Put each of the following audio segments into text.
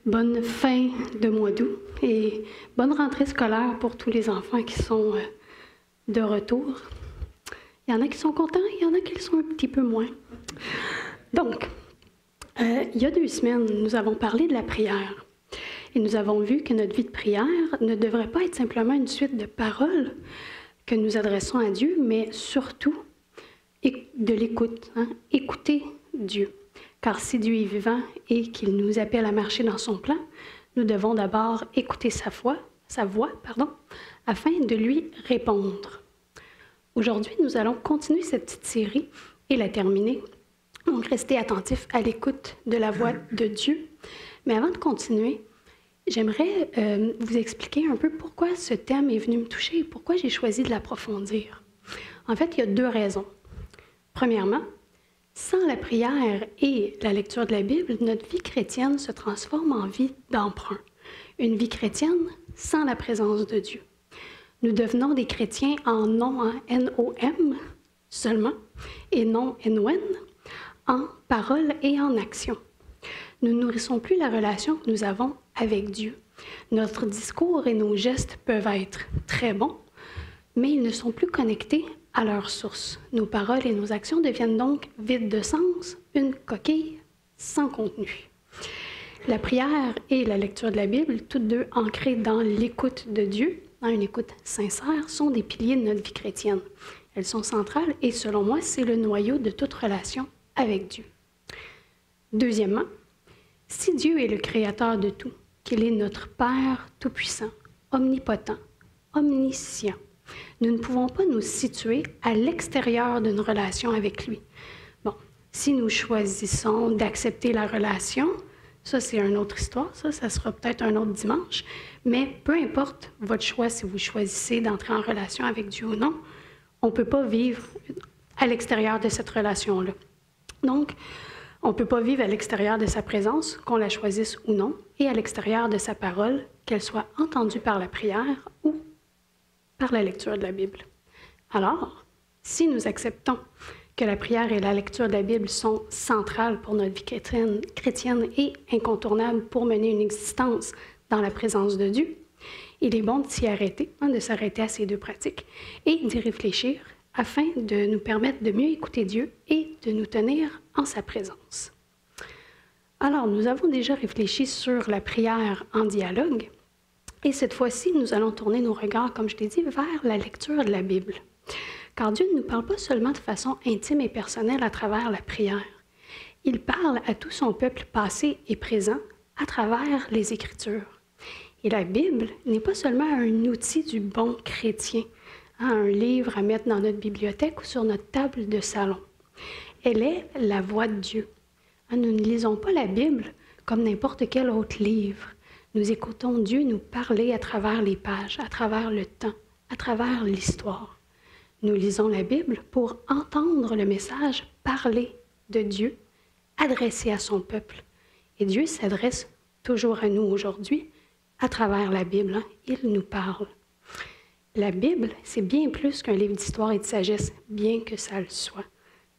Bonne fin de mois d'août et bonne rentrée scolaire pour tous les enfants qui sont de retour. Il y en a qui sont contents, il y en a qui le sont un petit peu moins. Donc, il y a 2 semaines, nous avons parlé de la prière. Et nous avons vu que notre vie de prière ne devrait pas être simplement une suite de paroles que nous adressons à Dieu, mais surtout de l'écoute. Écouter Dieu. Car si Dieu est vivant et qu'il nous appelle à marcher dans son plan, nous devons d'abord écouter sa voix, afin de lui répondre. Aujourd'hui, nous allons continuer cette petite série et la terminer. Donc, restez attentifs à l'écoute de la voix de Dieu. Mais avant de continuer, j'aimerais vous expliquer un peu pourquoi ce thème est venu me toucher et pourquoi j'ai choisi de l'approfondir. En fait, il y a 2 raisons. Premièrement, sans la prière et la lecture de la Bible, notre vie chrétienne se transforme en vie d'emprunt. Une vie chrétienne sans la présence de Dieu. Nous devenons des chrétiens en nom, N-O-M seulement, et non N-O-N, en parole et en action. Nous ne nourrissons plus la relation que nous avons avec Dieu. Notre discours et nos gestes peuvent être très bons, mais ils ne sont plus connectés à leur source. Nos paroles et nos actions deviennent donc vides de sens, une coquille sans contenu. La prière et la lecture de la Bible, toutes deux ancrées dans l'écoute de Dieu, dans une écoute sincère, sont des piliers de notre vie chrétienne. Elles sont centrales et, selon moi, c'est le noyau de toute relation avec Dieu. Deuxièmement, si Dieu est le créateur de tout, qu'il est notre Père tout-puissant, omnipotent, omniscient, nous ne pouvons pas nous situer à l'extérieur d'une relation avec lui. Bon, si nous choisissons d'accepter la relation, ça c'est une autre histoire, ça sera peut-être un autre dimanche, mais peu importe votre choix, si vous choisissez d'entrer en relation avec Dieu ou non, on ne peut pas vivre à l'extérieur de cette relation-là. Donc, on ne peut pas vivre à l'extérieur de sa présence, qu'on la choisisse ou non, et à l'extérieur de sa parole, qu'elle soit entendue par la prière ou par la lecture de la Bible. Alors, si nous acceptons que la prière et la lecture de la Bible sont centrales pour notre vie chrétienne et incontournables pour mener une existence dans la présence de Dieu, il est bon de s'y arrêter, de s'arrêter à ces 2 pratiques et d'y réfléchir afin de nous permettre de mieux écouter Dieu et de nous tenir en sa présence. Alors, nous avons déjà réfléchi sur la prière en dialogue et cette fois-ci, nous allons tourner nos regards, comme je l'ai dit, vers la lecture de la Bible. Car Dieu ne nous parle pas seulement de façon intime et personnelle à travers la prière. Il parle à tout son peuple passé et présent à travers les Écritures. Et la Bible n'est pas seulement un outil du bon chrétien, un livre à mettre dans notre bibliothèque ou sur notre table de salon. Elle est la voix de Dieu. Nous ne lisons pas la Bible comme n'importe quel autre livre. Nous écoutons Dieu nous parler à travers les pages, à travers le temps, à travers l'histoire. Nous lisons la Bible pour entendre le message parler de Dieu, adressé à son peuple. Et Dieu s'adresse toujours à nous aujourd'hui à travers la Bible. Il nous parle. La Bible, c'est bien plus qu'un livre d'histoire et de sagesse, bien que ça le soit.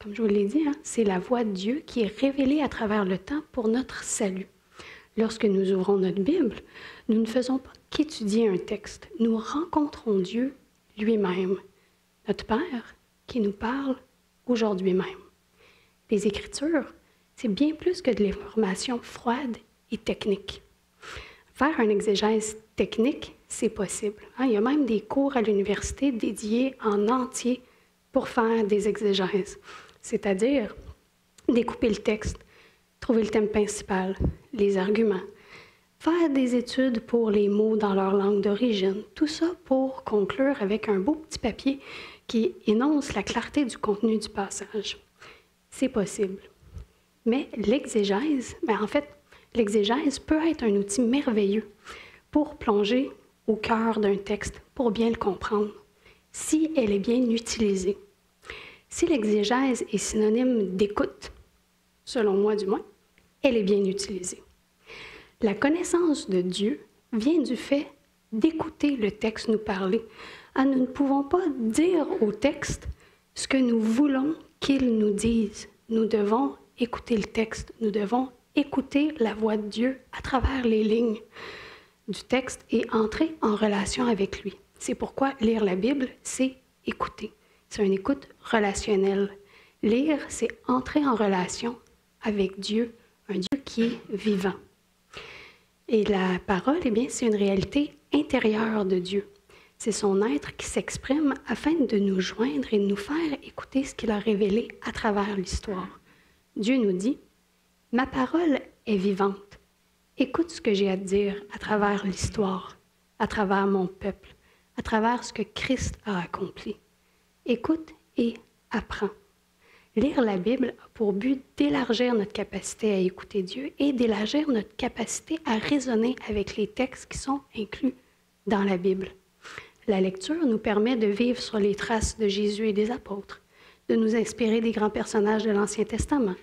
Comme je vous l'ai dit, c'est la voix de Dieu qui est révélée à travers le temps pour notre salut. Lorsque nous ouvrons notre Bible, nous ne faisons pas qu'étudier un texte. Nous rencontrons Dieu lui-même, notre Père qui nous parle aujourd'hui même. Les Écritures, c'est bien plus que de l'information froide et technique. Faire un exégèse technique, c'est possible. Il y a même des cours à l'université dédiés en entier pour faire des exégèses, c'est-à-dire découper le texte, trouver le thème principal, les arguments, faire des études pour les mots dans leur langue d'origine, tout ça pour conclure avec un beau petit papier qui énonce la clarté du contenu du passage. C'est possible. Mais l'exégèse, l'exégèse peut être un outil merveilleux pour plonger au cœur d'un texte, pour bien le comprendre, si elle est bien utilisée. Si l'exégèse est synonyme d'écoute, selon moi du moins, elle est bien utilisée. La connaissance de Dieu vient du fait d'écouter le texte nous parler. Nous ne pouvons pas dire au texte ce que nous voulons qu'il nous dise. Nous devons écouter le texte, nous devons écouter la voix de Dieu à travers les lignes du texte et entrer en relation avec lui. C'est pourquoi lire la Bible, c'est écouter. C'est une écoute relationnelle. Lire, c'est entrer en relation avec Dieu, un Dieu qui est vivant. Et la parole, eh bien, c'est une réalité intérieure de Dieu. C'est son être qui s'exprime afin de nous joindre et de nous faire écouter ce qu'il a révélé à travers l'histoire. Dieu nous dit, « Ma parole est vivante. Écoute ce que j'ai à te dire à travers l'histoire, à travers mon peuple, à travers ce que Christ a accompli. Écoute et apprends. » Lire la Bible a pour but d'élargir notre capacité à écouter Dieu et d'élargir notre capacité à raisonner avec les textes qui sont inclus dans la Bible. La lecture nous permet de vivre sur les traces de Jésus et des apôtres, de nous inspirer des grands personnages de l'Ancien Testament,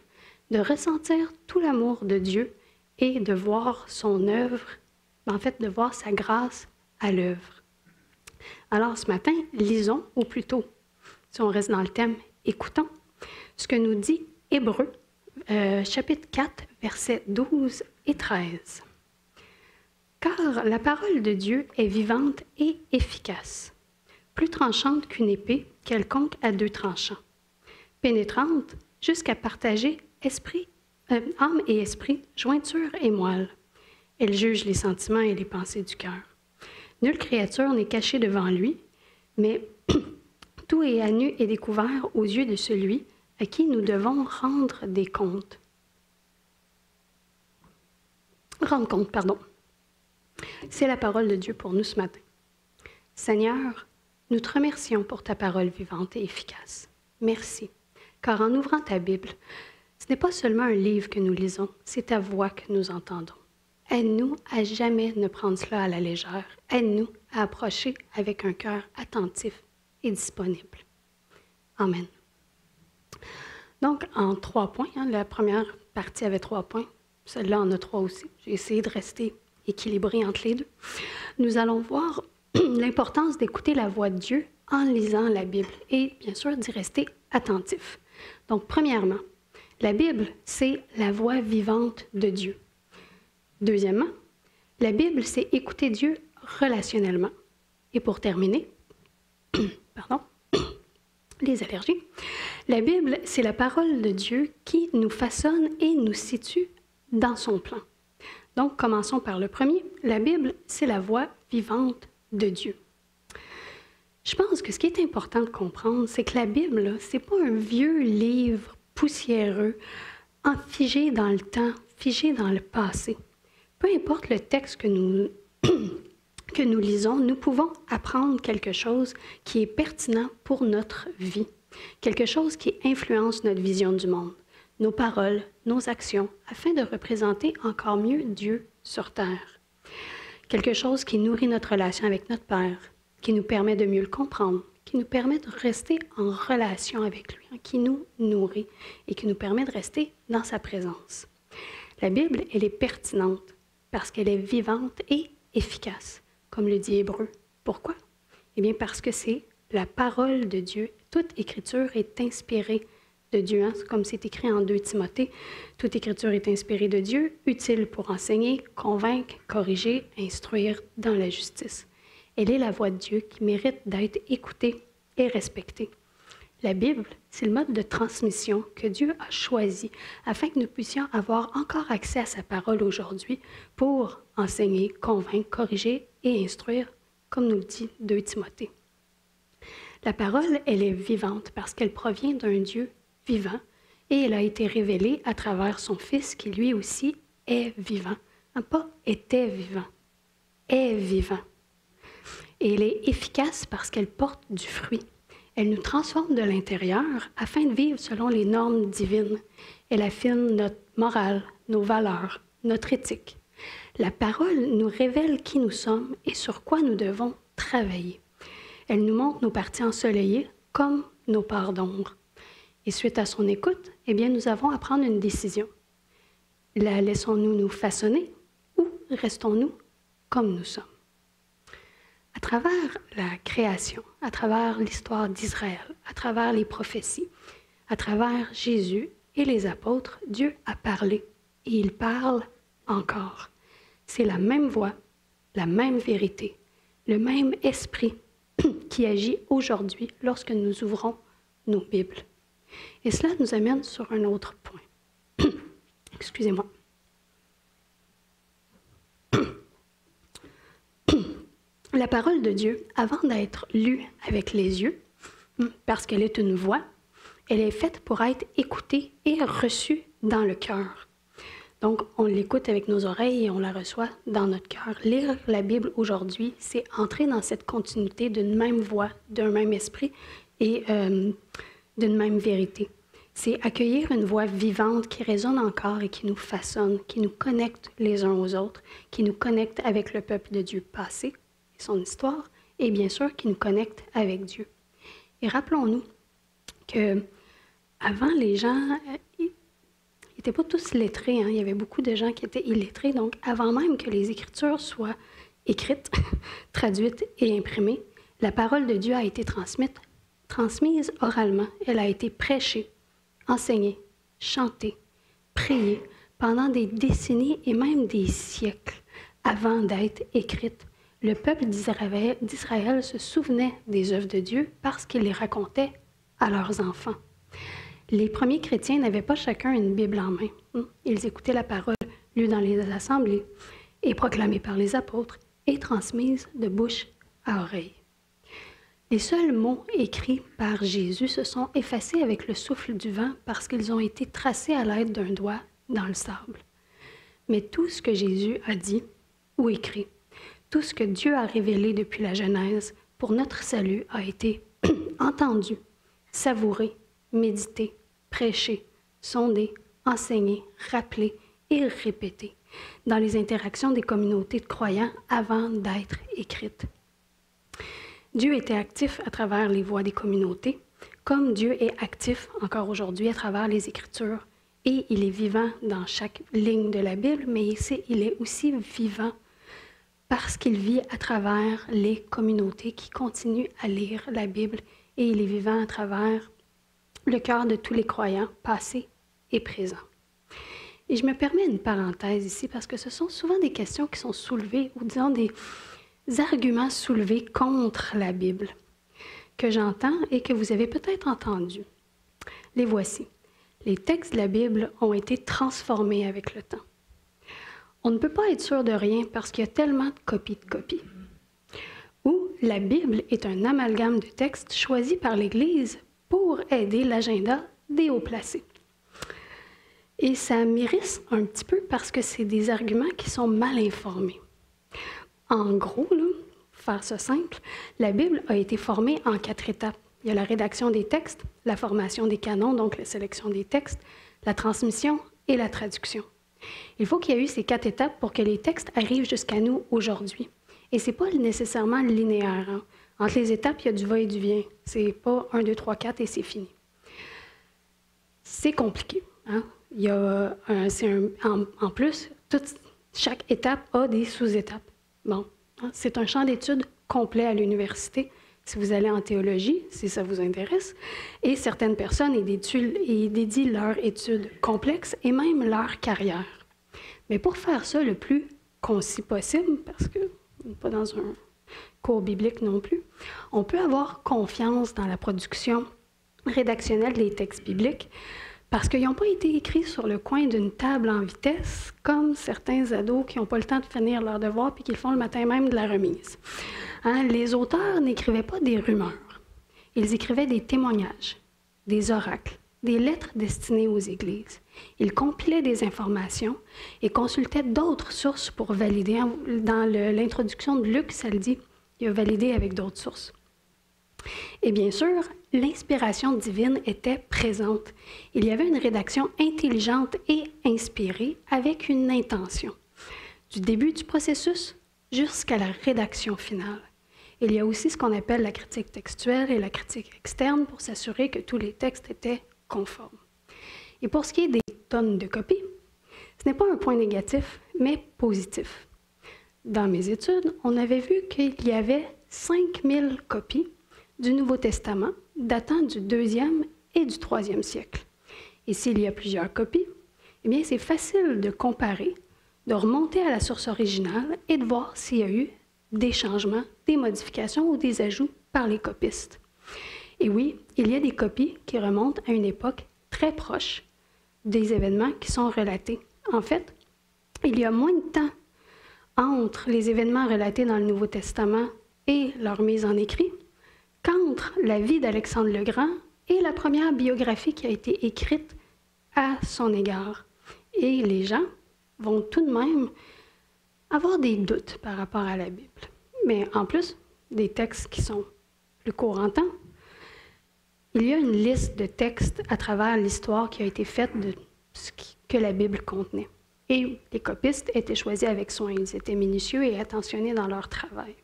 de ressentir tout l'amour de Dieu et de voir son œuvre, en fait, de voir sa grâce à l'œuvre. Alors ce matin, lisons, ou plutôt, si on reste dans le thème, écoutons ce que nous dit Hébreux, chapitre 4, versets 12 et 13. « Car la parole de Dieu est vivante et efficace, plus tranchante qu'une épée quelconque à deux tranchants, pénétrante jusqu'à partager âme et esprit, jointure et moelle. Elle juge les sentiments et les pensées du cœur. Nulle créature n'est cachée devant lui, mais tout est à nu et découvert aux yeux de celui à qui nous devons rendre compte. C'est la parole de Dieu pour nous ce matin. Seigneur, nous te remercions pour ta parole vivante et efficace. Merci, car en ouvrant ta Bible, ce n'est pas seulement un livre que nous lisons, c'est ta voix que nous entendons. Aide-nous à jamais ne prendre cela à la légère. Aide-nous à approcher avec un cœur attentif et disponible. Amen. Donc, en 3 points, la première partie avait 3 points, celle-là en a 3 aussi. J'ai essayé de rester équilibré entre les deux. Nous allons voir l'importance d'écouter la voix de Dieu en lisant la Bible et bien sûr d'y rester attentif. Donc, premièrement, la Bible, c'est la voix vivante de Dieu. Deuxièmement, la Bible, c'est écouter Dieu relationnellement. Et pour terminer, les allergies, la Bible, c'est la parole de Dieu qui nous façonne et nous situe dans son plan. Donc, commençons par le premier. La Bible, c'est la voix vivante de Dieu. Je pense que ce qui est important de comprendre, c'est que la Bible, ce n'est pas un vieux livre poussiéreux, figé dans le temps, figé dans le passé. Peu importe le texte que nous lisons, nous pouvons apprendre quelque chose qui est pertinent pour notre vie, quelque chose qui influence notre vision du monde, nos paroles, nos actions, afin de représenter encore mieux Dieu sur terre. Quelque chose qui nourrit notre relation avec notre Père, qui nous permet de mieux le comprendre, qui nous permet de rester en relation avec lui, qui nous nourrit et qui nous permet de rester dans sa présence. La Bible, elle est pertinente parce qu'elle est vivante et efficace, comme le dit Hébreux. Pourquoi? Eh bien, parce que c'est la parole de Dieu. Toute écriture est inspirée de Dieu, comme c'est écrit en 2 Timothée. Toute écriture est inspirée de Dieu, utile pour enseigner, convaincre, corriger, instruire dans la justice. Elle est la voix de Dieu qui mérite d'être écoutée et respectée. La Bible, c'est le mode de transmission que Dieu a choisi afin que nous puissions avoir encore accès à sa parole aujourd'hui pour enseigner, convaincre, corriger et instruire, comme nous le dit 2 Timothée. La parole, elle est vivante parce qu'elle provient d'un Dieu vivant et elle a été révélée à travers son Fils qui lui aussi est vivant. Pas était vivant, est vivant. Et elle est efficace parce qu'elle porte du fruit. Elle nous transforme de l'intérieur afin de vivre selon les normes divines. Elle affine notre morale, nos valeurs, notre éthique. La parole nous révèle qui nous sommes et sur quoi nous devons travailler. Elle nous montre nos parties ensoleillées comme nos parts d'ombre. Et suite à son écoute, eh bien, nous avons à prendre une décision. La laissons-nous nous façonner ou restons-nous comme nous sommes? À travers la création, à travers l'histoire d'Israël, à travers les prophéties, à travers Jésus et les apôtres, Dieu a parlé et il parle encore. C'est la même voix, la même vérité, le même esprit qui agit aujourd'hui lorsque nous ouvrons nos Bibles. Et cela nous amène sur un autre point. Excusez-moi. La parole de Dieu, avant d'être lue avec les yeux, parce qu'elle est une voix, elle est faite pour être écoutée et reçue dans le cœur. Donc, on l'écoute avec nos oreilles et on la reçoit dans notre cœur. Lire la Bible aujourd'hui, c'est entrer dans cette continuité d'une même voix, d'un même esprit et d'une même vérité. C'est accueillir une voix vivante qui résonne encore et qui nous façonne, qui nous connecte les uns aux autres, qui nous connecte avec le peuple de Dieu passé et son histoire, et bien sûr qui nous connecte avec Dieu. Et rappelons-nous que avant les gens n'étaient pas tous lettrés, hein? Il y avait beaucoup de gens qui étaient illettrés, donc avant même que les Écritures soient écrites, traduites et imprimées, la parole de Dieu a été transmise oralement, elle a été prêchée, enseignée, chantée, priée pendant des décennies et même des siècles avant d'être écrite. Le peuple d'Israël se souvenait des œuvres de Dieu parce qu'il les racontait à leurs enfants. Les premiers chrétiens n'avaient pas chacun une Bible en main. Ils écoutaient la parole lue dans les assemblées et proclamée par les apôtres et transmise de bouche à oreille. Les seuls mots écrits par Jésus se sont effacés avec le souffle du vent parce qu'ils ont été tracés à l'aide d'un doigt dans le sable. Mais tout ce que Jésus a dit ou écrit, tout ce que Dieu a révélé depuis la Genèse pour notre salut a été entendu, savouré, médité, prêché, sondé, enseigné, rappelé et répété dans les interactions des communautés de croyants avant d'être écrites. Dieu était actif à travers les voix des communautés, comme Dieu est actif encore aujourd'hui à travers les Écritures. Et il est vivant dans chaque ligne de la Bible, mais il est aussi vivant parce qu'il vit à travers les communautés qui continuent à lire la Bible. Et il est vivant à travers le cœur de tous les croyants, passés et présents. Et je me permets une parenthèse ici parce que ce sont souvent des questions qui sont soulevées, ou disons des arguments soulevés contre la Bible, que j'entends et que vous avez peut-être entendus. Les voici. Les textes de la Bible ont été transformés avec le temps. On ne peut pas être sûr de rien parce qu'il y a tellement de copies. Ou la Bible est un amalgame de textes choisis par l'Église pour aider l'agenda des hauts placés. Et ça m'irrite un petit peu parce que c'est des arguments qui sont mal informés. En gros, là, pour faire ça simple, la Bible a été formée en 4 étapes. Il y a la rédaction des textes, la formation des canons, donc la sélection des textes, la transmission et la traduction. Il faut qu'il y ait eu ces 4 étapes pour que les textes arrivent jusqu'à nous aujourd'hui. Et ce n'est pas nécessairement linéaire. Hein? Entre les étapes, il y a du va et du vient. Ce n'est pas 1, 2, 3, 4 et c'est fini. C'est compliqué. Hein? Il y a en plus, chaque étape a des sous-étapes. Bon, hein? C'est un champ d'études complet à l'université. Si vous allez en théologie, si ça vous intéresse, et certaines personnes y dédient leurs études complexes et même leur carrière. Mais pour faire ça le plus concis possible, parce que pas dans un cours biblique non plus, on peut avoir confiance dans la production rédactionnelle des textes bibliques parce qu'ils n'ont pas été écrits sur le coin d'une table en vitesse, comme certains ados qui n'ont pas le temps de finir leurs devoirs puis qui le font le matin même de la remise. Hein? Les auteurs n'écrivaient pas des rumeurs. Ils écrivaient des témoignages, des oracles, des lettres destinées aux églises. Ils compilaient des informations et consultaient d'autres sources pour valider. Dans l'introduction de Luc, ça le dit, il a validé avec d'autres sources. Et bien sûr, l'inspiration divine était présente. Il y avait une rédaction intelligente et inspirée avec une intention, du début du processus jusqu'à la rédaction finale. Il y a aussi ce qu'on appelle la critique textuelle et la critique externe pour s'assurer que tous les textes étaient conformes. Et pour ce qui est des tonnes de copies, ce n'est pas un point négatif, mais positif. Dans mes études, on avait vu qu'il y avait 5000 copies du Nouveau Testament datant du 2e et du 3e siècle. Et s'il y a plusieurs copies, eh bien, c'est facile de comparer, de remonter à la source originale et de voir s'il y a eu des changements, des modifications ou des ajouts par les copistes. Et oui, il y a des copies qui remontent à une époque très proche des événements qui sont relatés. En fait, il y a moins de temps entre les événements relatés dans le Nouveau Testament et leur mise en écrit qu'entre la vie d'Alexandre le Grand et la première biographie qui a été écrite à son égard. Et les gens vont tout de même avoir des doutes par rapport à la Bible. Mais en plus des textes qui sont plus courts en temps, il y a une liste de textes à travers l'histoire qui a été faite de ce que la Bible contenait. Et les copistes étaient choisis avec soin. Ils étaient minutieux et attentionnés dans leur travail.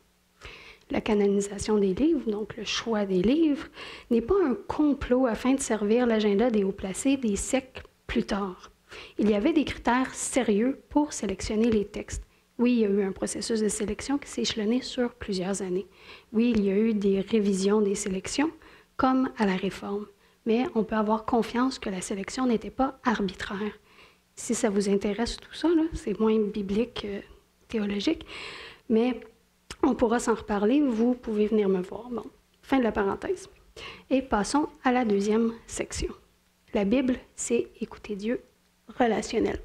La canonisation des livres, donc le choix des livres, n'est pas un complot afin de servir l'agenda des hauts-placés des siècles plus tard. Il y avait des critères sérieux pour sélectionner les textes. Oui, il y a eu un processus de sélection qui s'est échelonné sur plusieurs années. Oui, il y a eu des révisions des sélections, comme à la Réforme. Mais on peut avoir confiance que la sélection n'était pas arbitraire. Si ça vous intéresse tout ça, c'est moins biblique que théologique, mais on pourra s'en reparler. Vous pouvez venir me voir. Bon, fin de la parenthèse. Et passons à la deuxième section. La Bible, c'est écouter Dieu relationnellement.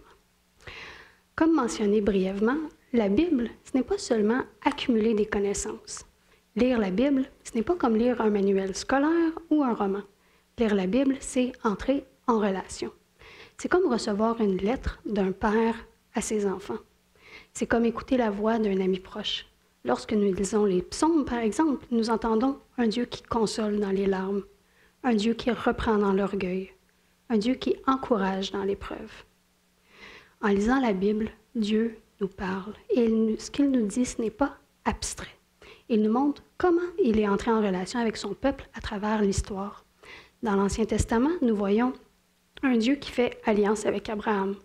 Comme mentionné brièvement, la Bible, ce n'est pas seulement accumuler des connaissances. Lire la Bible, ce n'est pas comme lire un manuel scolaire ou un roman. Lire la Bible, c'est entrer en relation. C'est comme recevoir une lettre d'un père à ses enfants. C'est comme écouter la voix d'un ami proche. Lorsque nous lisons les psaumes, par exemple, nous entendons un Dieu qui console dans les larmes, un Dieu qui reprend dans l'orgueil, un Dieu qui encourage dans l'épreuve. En lisant la Bible, Dieu nous parle et ce qu'il nous dit, ce n'est pas abstrait. Il nous montre comment il est entré en relation avec son peuple à travers l'histoire. Dans l'Ancien Testament, nous voyons un Dieu qui fait alliance avec Abraham,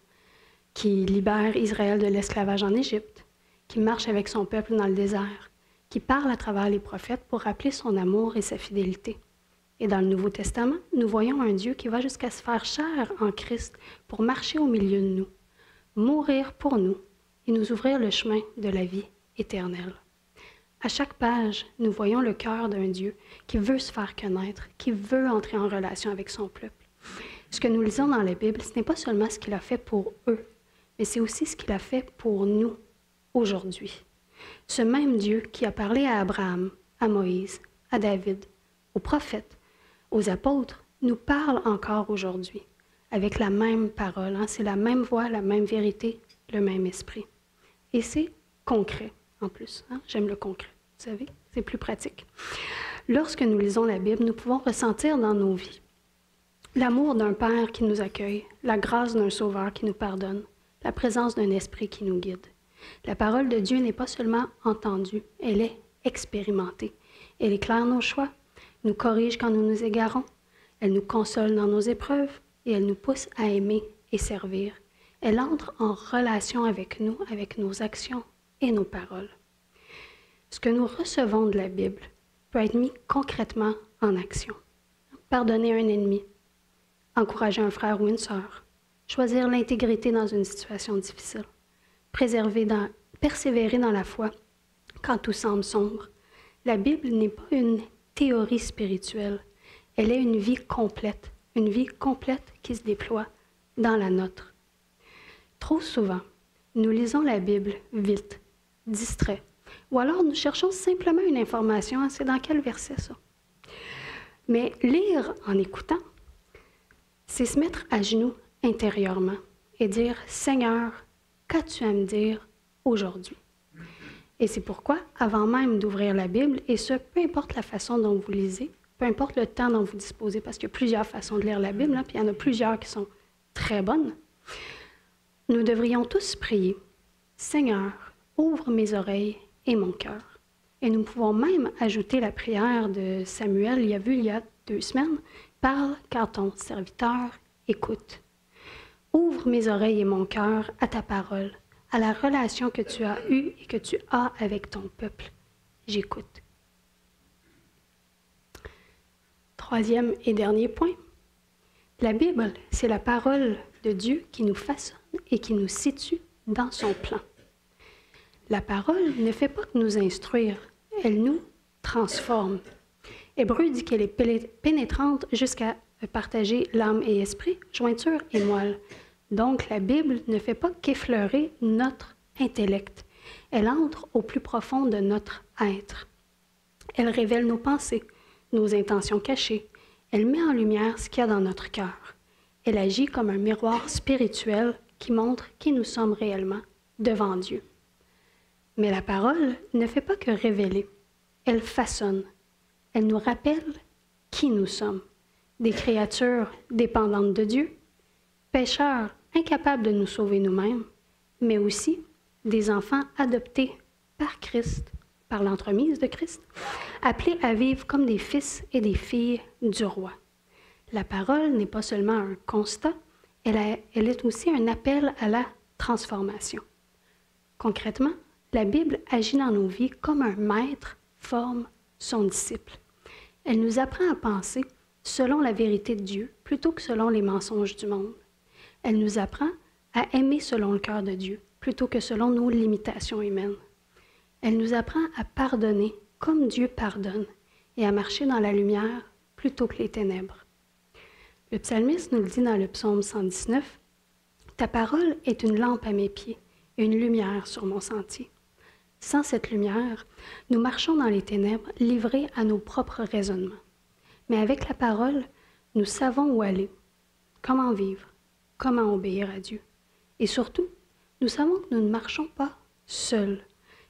qui libère Israël de l'esclavage en Égypte, qui marche avec son peuple dans le désert, qui parle à travers les prophètes pour rappeler son amour et sa fidélité. Et dans le Nouveau Testament, nous voyons un Dieu qui va jusqu'à se faire chair en Christ pour marcher au milieu de nous, mourir pour nous et nous ouvrir le chemin de la vie éternelle. À chaque page, nous voyons le cœur d'un Dieu qui veut se faire connaître, qui veut entrer en relation avec son peuple. Ce que nous lisons dans la Bible, ce n'est pas seulement ce qu'il a fait pour eux, mais c'est aussi ce qu'il a fait pour nous aujourd'hui. Ce même Dieu qui a parlé à Abraham, à Moïse, à David, aux prophètes, aux apôtres, nous parle encore aujourd'hui avec la même parole. C'est la même voix, la même vérité, le même esprit. Et c'est concret en plus. J'aime le concret, vous savez, c'est plus pratique. Lorsque nous lisons la Bible, nous pouvons ressentir dans nos vies l'amour d'un Père qui nous accueille, la grâce d'un Sauveur qui nous pardonne, la présence d'un Esprit qui nous guide. La parole de Dieu n'est pas seulement entendue, elle est expérimentée. Elle éclaire nos choix, nous corrige quand nous nous égarons, elle nous console dans nos épreuves et elle nous pousse à aimer et servir. Elle entre en relation avec nous, avec nos actions et nos paroles. Ce que nous recevons de la Bible peut être mis concrètement en action. Pardonner un ennemi, encourager un frère ou une sœur, choisir l'intégrité dans une situation difficile, persévérer dans la foi quand tout semble sombre. La Bible n'est pas une théorie spirituelle, elle est une vie complète qui se déploie dans la nôtre. Trop souvent, nous lisons la Bible vite, distraits, ou alors nous cherchons simplement une information, c'est dans quel verset ça? Mais lire en écoutant, c'est se mettre à genoux intérieurement et dire « Seigneur, qu'as-tu à me dire aujourd'hui? » Et c'est pourquoi, avant même d'ouvrir la Bible, et ce, peu importe la façon dont vous lisez, peu importe le temps dont vous disposez, parce qu'il y a plusieurs façons de lire la Bible, puis il y en a plusieurs qui sont très bonnes, nous devrions tous prier « Seigneur, ouvre mes oreilles et mon cœur. » Et nous pouvons même ajouter la prière de Samuel, il y a 2 semaines, « Parle car ton serviteur écoute. » Ouvre mes oreilles et mon cœur à ta parole, à la relation que tu as eue et que tu as avec ton peuple. J'écoute. Troisième et dernier point. La Bible, c'est la parole de Dieu qui nous façonne et qui nous situe dans son plan. La parole ne fait pas que nous instruire, elle nous transforme. Hébreu dit qu'elle est pénétrante jusqu'à partager l'âme et esprit, jointure et moelle. Donc, la Bible ne fait pas qu'effleurer notre intellect. Elle entre au plus profond de notre être. Elle révèle nos pensées, nos intentions cachées. Elle met en lumière ce qu'il y a dans notre cœur. Elle agit comme un miroir spirituel qui montre qui nous sommes réellement devant Dieu. Mais la parole ne fait pas que révéler. Elle façonne. Elle nous rappelle qui nous sommes. Des créatures dépendantes de Dieu, pécheurs incapables de nous sauver nous-mêmes, mais aussi des enfants adoptés par Christ, par l'entremise de Christ, appelés à vivre comme des fils et des filles du roi. La parole n'est pas seulement un constat, elle est aussi un appel à la transformation. Concrètement, la Bible agit dans nos vies comme un maître forme son disciple. Elle nous apprend à penser selon la vérité de Dieu plutôt que selon les mensonges du monde. Elle nous apprend à aimer selon le cœur de Dieu plutôt que selon nos limitations humaines. Elle nous apprend à pardonner comme Dieu pardonne et à marcher dans la lumière plutôt que les ténèbres. Le psalmiste nous le dit dans le psaume 119, « Ta parole est une lampe à mes pieds et une lumière sur mon sentier. » Sans cette lumière, nous marchons dans les ténèbres, livrés à nos propres raisonnements. Mais avec la parole, nous savons où aller, comment vivre, comment obéir à Dieu. Et surtout, nous savons que nous ne marchons pas seuls.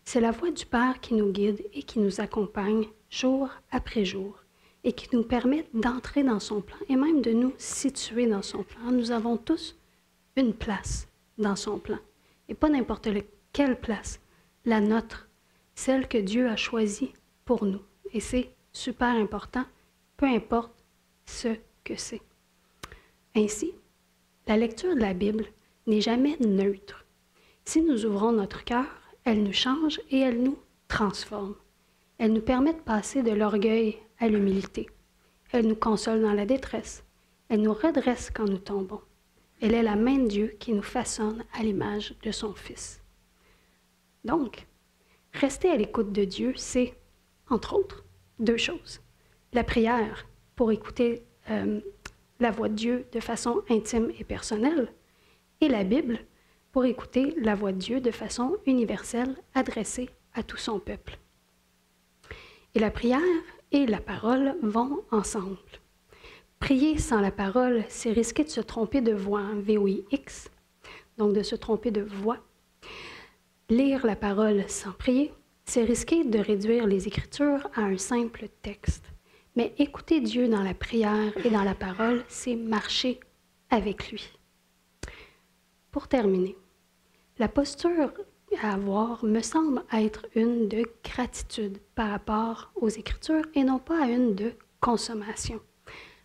C'est la voix du Père qui nous guide et qui nous accompagne jour après jour et qui nous permet d'entrer dans son plan et même de nous situer dans son plan. Nous avons tous une place dans son plan et pas n'importe quelle place. La nôtre, celle que Dieu a choisie pour nous. Et c'est super important, peu importe ce que c'est. Ainsi, la lecture de la Bible n'est jamais neutre. Si nous ouvrons notre cœur, elle nous change et elle nous transforme. Elle nous permet de passer de l'orgueil à l'humilité. Elle nous console dans la détresse. Elle nous redresse quand nous tombons. Elle est la main de Dieu qui nous façonne à l'image de son Fils. Donc, rester à l'écoute de Dieu, c'est, entre autres, deux choses. La prière pour écouter la voix de Dieu de façon intime et personnelle, et la Bible pour écouter la voix de Dieu de façon universelle, adressée à tout son peuple. Et la prière et la parole vont ensemble. Prier sans la parole, c'est risquer de se tromper de voix, V-O-I-X, donc de se tromper de voix. Lire la parole sans prier, c'est risquer de réduire les Écritures à un simple texte. Mais écouter Dieu dans la prière et dans la parole, c'est marcher avec lui. Pour terminer, la posture à avoir me semble être une de gratitude par rapport aux Écritures et non pas une de consommation.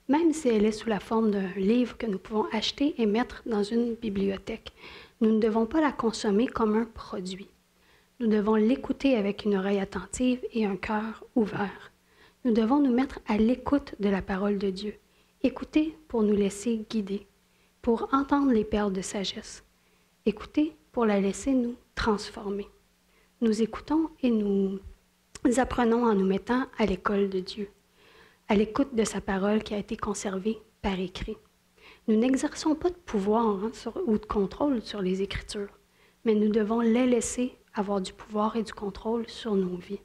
Même si elle est sous la forme d'un livre que nous pouvons acheter et mettre dans une bibliothèque, nous ne devons pas la consommer comme un produit. Nous devons l'écouter avec une oreille attentive et un cœur ouvert. Nous devons nous mettre à l'écoute de la parole de Dieu. Écouter pour nous laisser guider, pour entendre les perles de sagesse. Écouter pour la laisser nous transformer. Nous écoutons et nous apprenons en nous mettant à l'école de Dieu, à l'écoute de sa parole qui a été conservée par écrit. Nous n'exerçons pas de pouvoir ou de contrôle sur les Écritures, mais nous devons les laisser avoir du pouvoir et du contrôle sur nos vies.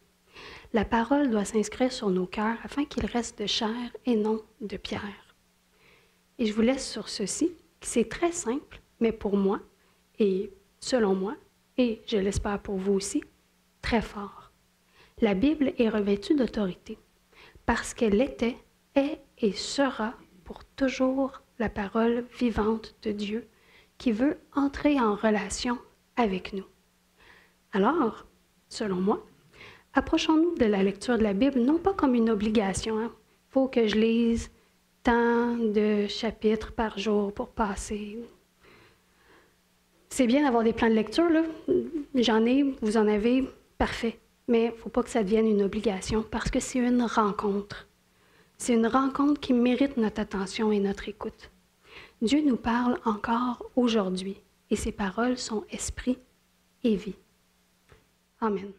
La parole doit s'inscrire sur nos cœurs afin qu'ils restent de chair et non de pierre. Et je vous laisse sur ceci, c'est très simple, mais pour moi, et selon moi, et je l'espère pour vous aussi, très fort. La Bible est revêtue d'autorité parce qu'elle était, est et sera pour toujours la parole vivante de Dieu qui veut entrer en relation avec nous. Alors, selon moi, approchons-nous de la lecture de la Bible non pas comme une obligation. Il faut que je lise tant de chapitres par jour pour passer. C'est bien d'avoir des plans de lecture, là. J'en ai, vous en avez, parfait. Mais il ne faut pas que ça devienne une obligation parce que c'est une rencontre. C'est une rencontre qui mérite notre attention et notre écoute. Dieu nous parle encore aujourd'hui et ses paroles sont esprit et vie. Amen.